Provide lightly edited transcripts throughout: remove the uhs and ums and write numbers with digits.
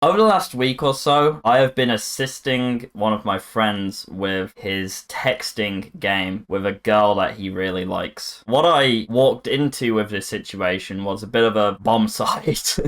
Over the last week or so, I have been assisting one of my friends with his texting game with a girl that he really likes. What I walked into with this situation was a bit of a bomb site.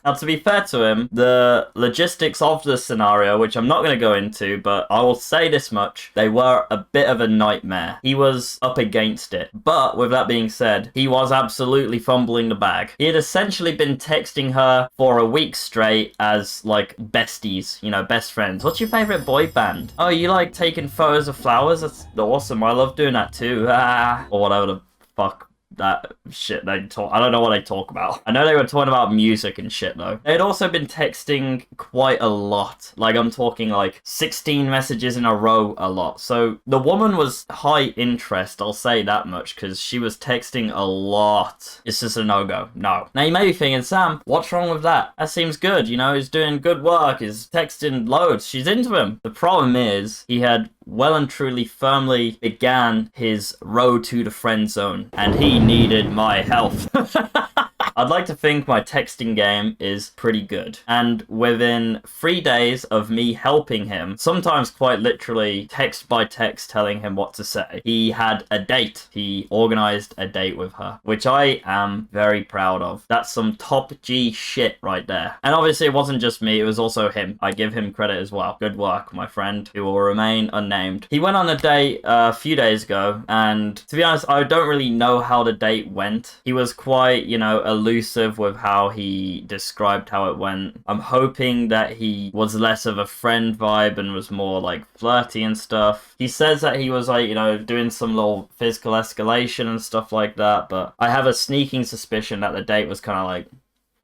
Now, to be fair to him, the logistics of the scenario, which I'm not going to go into, but I will say this much, they were a bit of a nightmare. He was up against it. But with that being said, he was absolutely fumbling the bag. He had essentially been texting her for a week straight as like besties, best friends. What's your favorite boy band? Oh, you like taking photos of flowers? That's awesome. I love doing that too. Or whatever the fuck that shit they talk. I don't know what they talk about. I know they were talking about music and shit though. They'd also been texting quite a lot. Like I'm talking like 16 messages in a row a lot. So the woman was high interest, I'll say that much, because she was texting a lot. It's just a no-go. No. Now you may be thinking, Sam, what's wrong with that? That seems good, he's doing good work, he's texting loads, she's into him. The problem is, he had well and truly firmly began his road to the friend zone, and he needed my help. I'd like to think my texting game is pretty good. And within 3 days of me helping him, sometimes quite literally text by text telling him what to say, he had a date. He organized a date with her, which I am very proud of. That's some top G shit right there. And obviously it wasn't just me, it was also him. I give him credit as well. Good work, my friend, who will remain unnamed. He went on a date a few days ago, and to be honest, I don't really know how the date went. He was quite, elusive with how he described how it went. I'm hoping that he was less of a friend vibe and was more like flirty and stuff. He says that he was like, doing some little physical escalation and stuff like that, but I have a sneaking suspicion that the date was kind of like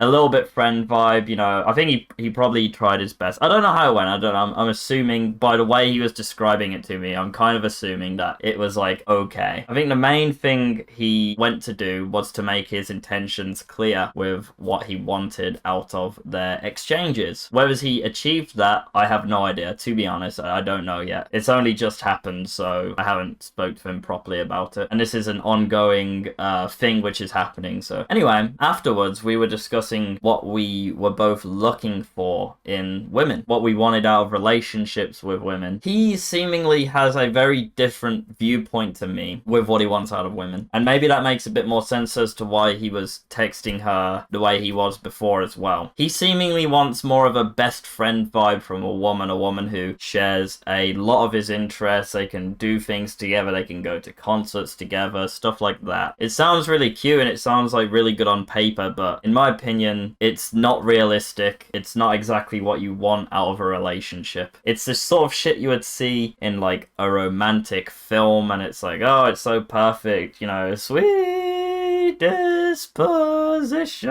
a little bit friend vibe, I think he probably tried his best. I don't know how it went. I don't know. I'm assuming by the way he was describing it to me, I'm kind of assuming that it was like, okay. I think the main thing he went to do was to make his intentions clear with what he wanted out of their exchanges. Whether he achieved that, I have no idea. To be honest, I don't know yet. It's only just happened, so I haven't spoke to him properly about it. And this is an ongoing thing which is happening. So anyway, afterwards we were discussing what we were both looking for in women, what we wanted out of relationships with women. He seemingly has a very different viewpoint to me with what he wants out of women, and maybe that makes a bit more sense as to why he was texting her the way he was before as well. He seemingly wants more of a best friend vibe from a woman who shares a lot of his interests. They can do things together, they can go to concerts together, stuff like that. It sounds really cute and it sounds like really good on paper, but in my opinion, it's not realistic. It's not exactly what you want out of a relationship. It's the sort of shit you would see in like a romantic film, and it's like, oh, it's so perfect, sweet disposition,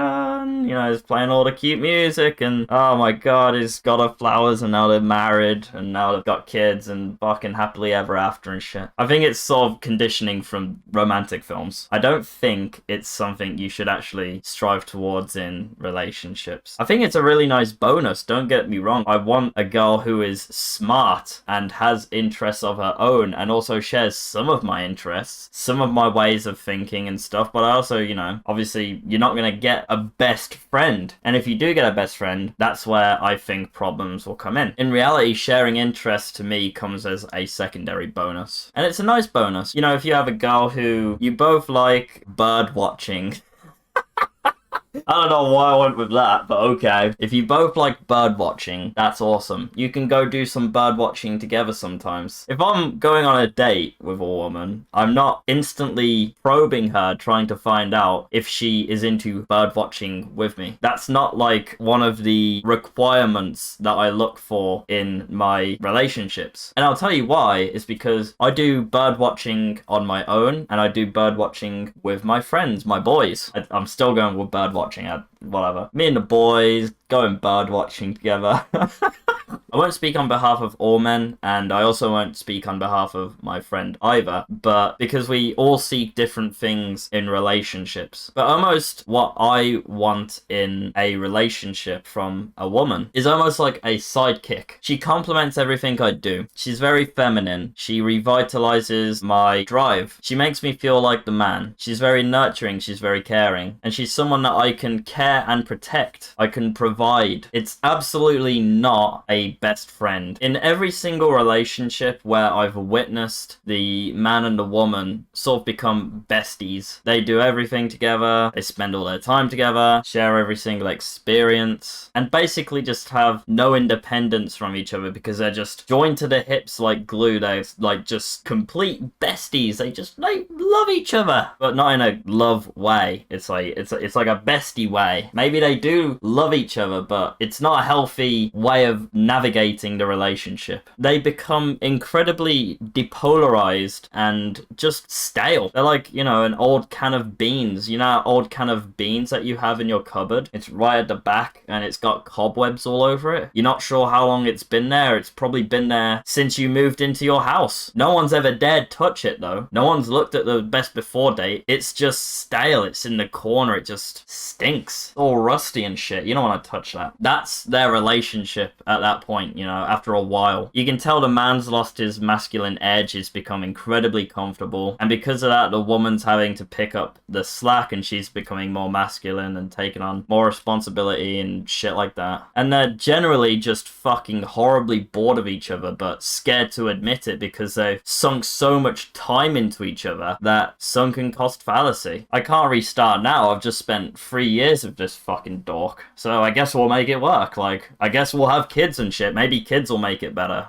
he's playing all the cute music, and oh my god, he's got her flowers, and now they're married, and now they've got kids, and fucking happily ever after and shit. I think it's sort of conditioning from romantic films. I don't think it's something you should actually strive towards in relationships. I think it's a really nice bonus, don't get me wrong. I want a girl who is smart and has interests of her own, and also shares some of my interests, some of my ways of thinking and stuff, but I also, obviously you're not going to get a best friend. And if you do get a best friend, that's where I think problems will come in. In reality, sharing interests to me comes as a secondary bonus. And it's a nice bonus. If you have a girl who you both like bird watching, I don't know why I went with that, but okay. If you both like bird watching, that's awesome. You can go do some bird watching together sometimes. If I'm going on a date with a woman, I'm not instantly probing her trying to find out if she is into bird watching with me. That's not like one of the requirements that I look for in my relationships. And I'll tell you why. It's because I do bird watching on my own, and I do bird watching with my friends, my boys. I'm still going with bird watching, whatever. Me and the boys going bird watching together. I won't speak on behalf of all men, and I also won't speak on behalf of my friend either, but because we all seek different things in relationships. But almost what I want in a relationship from a woman is almost like a sidekick. She complements everything I do. She's very feminine. She revitalizes my drive. She makes me feel like the man. She's very nurturing. She's very caring. And she's someone that I can care and protect. I can provide. It's absolutely not a best friend. In every single relationship where I've witnessed the man and the woman sort of become besties, they do everything together, they spend all their time together, share every single experience, and basically just have no independence from each other because they're just joined to the hips like glue. They're like just complete besties. They love each other, but not in a love way. It's like a bestie way. Maybe they do love each other, but it's not a healthy way of navigating the relationship. They become incredibly depolarized and just stale. They're like, you know, an old can of beans. You know, that old can of beans that you have in your cupboard? It's right at the back and it's got cobwebs all over it. You're not sure how long it's been there. It's probably been there since you moved into your house. No one's ever dared touch it though. No one's looked at the best before date. It's just stale. It's in the corner. It just stinks. All rusty and shit. You don't want to touch that. That's their relationship at that point, you know, after a while. You can tell the man's lost his masculine edge. He's become incredibly comfortable. And because of that, the woman's having to pick up the slack and she's becoming more masculine and taking on more responsibility and shit like that. And they're generally just fucking horribly bored of each other, but scared to admit it because they've sunk so much time into each other that sunken cost fallacy. I can't restart now. I've just spent 3 years of this fucking dork. So I guess we'll make it work. Like, I guess we'll have kids and shit. Maybe kids will make it better.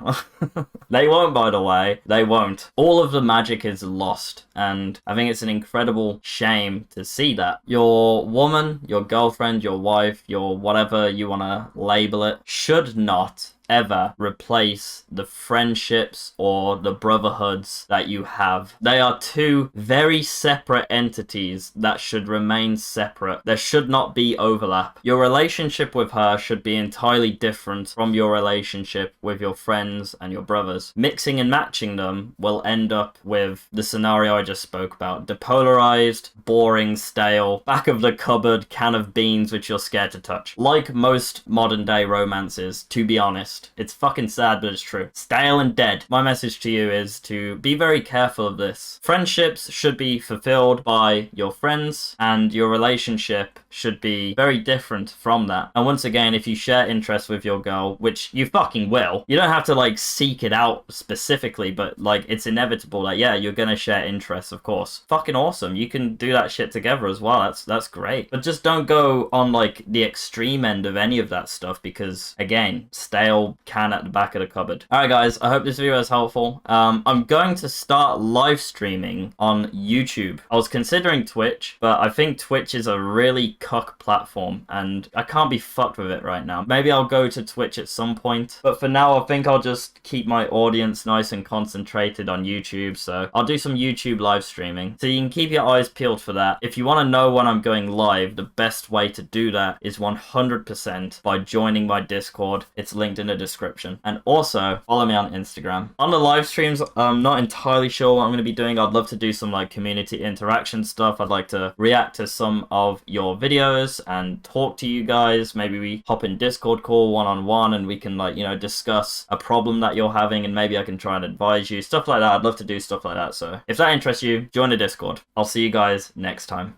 They won't, by the way. They won't. All of the magic is lost. And I think it's an incredible shame to see that. Your woman, your girlfriend, your wife, your whatever you want to label it, should not ever replace the friendships or the brotherhoods that you have. They are two very separate entities that should remain separate. There should not be overlap. Your relationship with her should be entirely different from your relationship with your friends and your brothers. Mixing and matching them will end up with the scenario I just spoke about. Depolarized, boring, stale, back of the cupboard can of beans which you're scared to touch. Like most modern day romances, to be honest. It's fucking sad, but it's true. Stale and dead. My message to you is to be very careful of this. Friendships should be fulfilled by your friends, and your relationship should be very different from that. And once again, if you share interests with your girl, which you fucking will, you don't have to like seek it out specifically, but like it's inevitable that yeah, you're gonna share interests, of course. Fucking awesome. You can do that shit together as well. That's great. But just don't go on like the extreme end of any of that stuff because again, stale can at the back of the cupboard. Alright guys, I hope this video was helpful. I'm going to start live streaming on YouTube. I was considering Twitch, but I think Twitch is a really cuck platform and I can't be fucked with it right now. Maybe I'll go to Twitch at some point, but for now I think I'll just keep my audience nice and concentrated on YouTube, so I'll do some YouTube live streaming. So you can keep your eyes peeled for that. If you want to know when I'm going live, the best way to do that is 100% by joining my Discord. It's linked in the description. And also follow me on Instagram. On the live streams, I'm not entirely sure what I'm going to be doing. I'd love to do some like community interaction stuff. I'd like to react to some of your videos and talk to you guys. Maybe we hop in Discord call one-on-one and we can like, you know, discuss a problem that you're having and maybe I can try and advise you. Stuff like that. I'd love to do stuff like that. So if that interests you, join the Discord. I'll see you guys next time.